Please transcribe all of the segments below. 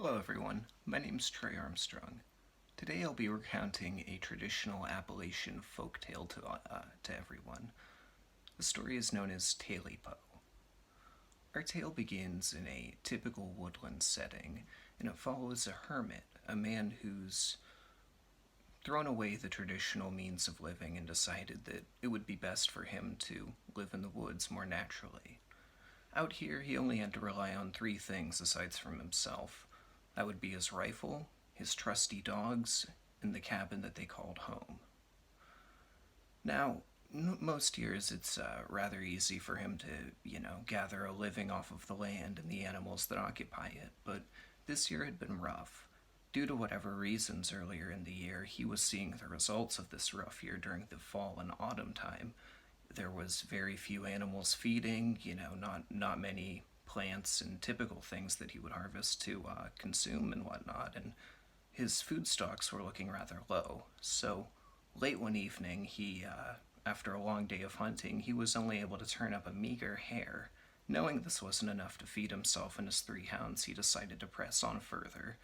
Hello everyone, my name's Trey Armstrong. Today I'll be recounting a traditional Appalachian folk tale to everyone. The story is known as Tailypo. Our tale begins in a typical woodland setting, and it follows a hermit, a man who's thrown away the traditional means of living and decided that it would be best for him to live in the woods more naturally. Out here, he only had to rely on three things aside from himself. That would be his rifle, his trusty dogs, and the cabin that they called home. Now, most years it's rather easy for him to, gather a living off of the land and the animals that occupy it, but this year had been rough. Due to whatever reasons earlier in the year, he was seeing the results of this rough year during the fall and autumn time. There was very few animals feeding, not many plants and typical things that he would harvest to consume and whatnot, and his food stocks were looking rather low. So late one evening, after a long day of hunting, he was only able to turn up a meager hare. Knowing this wasn't enough to feed himself and his three hounds, he decided to press on further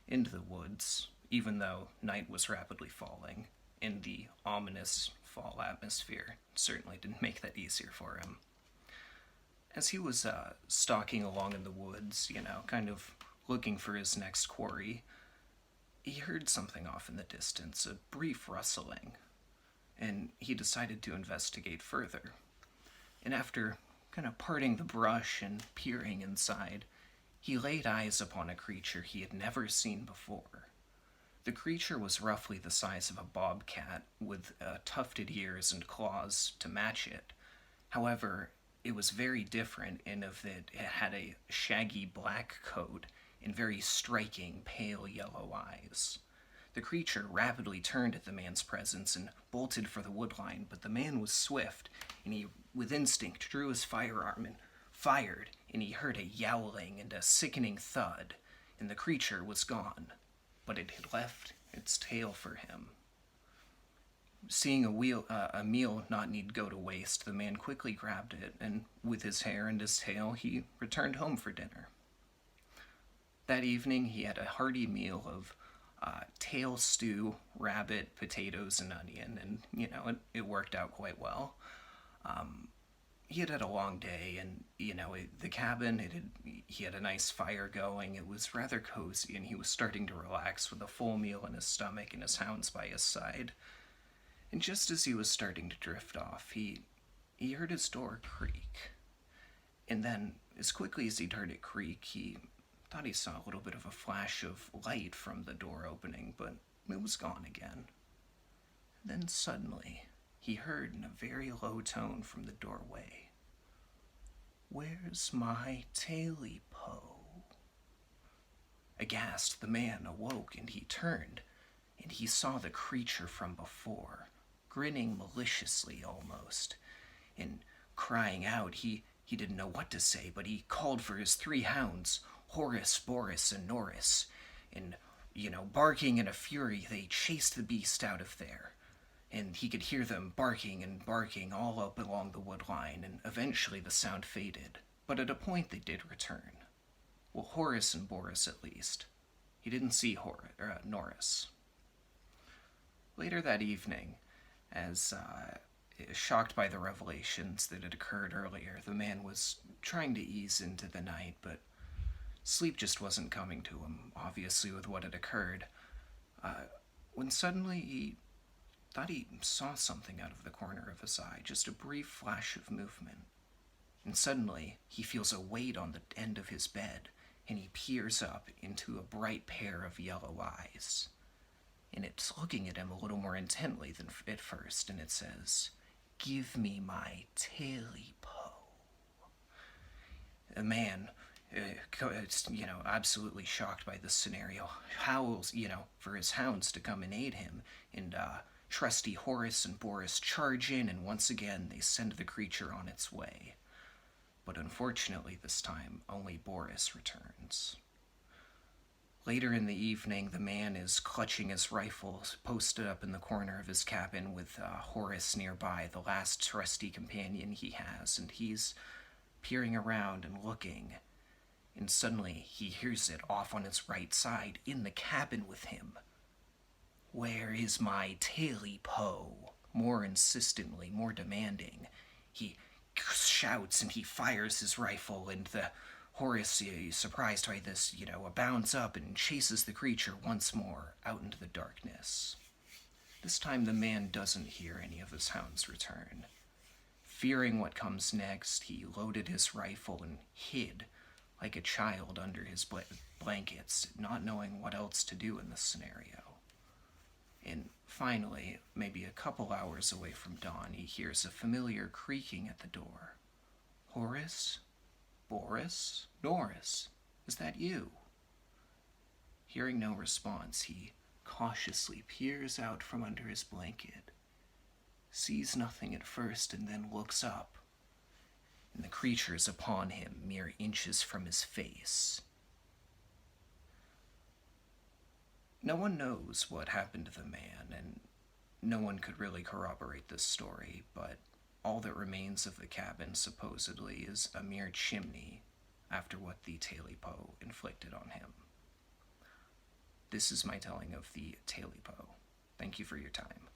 into the woods, even though night was rapidly falling, and the ominous fall atmosphere certainly didn't make that easier for him. As he was stalking along in the woods, kind of looking for his next quarry, he heard something off in the distance, a brief rustling, and he decided to investigate further. And after kind of parting the brush and peering inside, he laid eyes upon a creature he had never seen before. The creature was roughly the size of a bobcat, with tufted ears and claws to match it. However, it was very different in of that it had a shaggy black coat and very striking pale yellow eyes. The creature rapidly turned at the man's presence and bolted for the woodline, but the man was swift, and he, with instinct, drew his firearm and fired, and he heard a yowling and a sickening thud, and the creature was gone, but it had left its tail for him. Seeing a meal not need go to waste, the man quickly grabbed it, and with his hair and his tail, he returned home for dinner. That evening, he had a hearty meal of tail stew, rabbit, potatoes, and onion, and it worked out quite well. He had a long day, and the cabin, he had a nice fire going. It was rather cozy, and he was starting to relax with a full meal in his stomach and his hounds by his side. And just as he was starting to drift off, he heard his door creak. And then, as quickly as he'd heard it creak, he thought he saw a little bit of a flash of light from the door opening, but it was gone again. Then suddenly, he heard in a very low tone from the doorway, "Where's my Tailypo?" Aghast, the man awoke, and he turned, and he saw the creature from before, grinning maliciously almost, and crying out. He didn't know what to say, but he called for his three hounds, Horace, Boris, and Norris, and, barking in a fury, they chased the beast out of there. And he could hear them barking and barking all up along the wood line, and eventually the sound faded. But at a point they did return. Well, Horace and Boris at least. He didn't see Norris. Later that evening, as shocked by the revelations that had occurred earlier, the man was trying to ease into the night, but sleep just wasn't coming to him, obviously, with what had occurred, when suddenly he thought he saw something out of the corner of his eye, just a brief flash of movement. And suddenly, he feels a weight on the end of his bed, and he peers up into a bright pair of yellow eyes. And it's looking at him a little more intently than at first, and it says, "Give me my Tailypo." The man, absolutely shocked by this scenario, howls, for his hounds to come and aid him, and trusty Horace and Boris charge in, and once again they send the creature on its way. But unfortunately this time, only Boris returns. Later in the evening, the man is clutching his rifle, posted up in the corner of his cabin with Horace nearby, the last trusty companion he has, and he's peering around and looking. and suddenly he hears it off on his right side in the cabin with him. "Where is my Tailypo?" More insistently, more demanding. He shouts and he fires his rifle, and the Horace, surprised by this, bounds up and chases the creature once more out into the darkness. This time the man doesn't hear any of his hounds return. Fearing what comes next, he loaded his rifle and hid like a child under his blankets, not knowing what else to do in this scenario. And finally, maybe a couple hours away from dawn, he hears a familiar creaking at the door. "Horace? Boris? Norris? Is that you?" Hearing no response, he cautiously peers out from under his blanket, sees nothing at first, and then looks up, and the creature is upon him, mere inches from his face. No one knows what happened to the man, and no one could really corroborate this story, but all that remains of the cabin, supposedly, is a mere chimney after what the Tailypo inflicted on him. This is my telling of the Tailypo. Thank you for your time.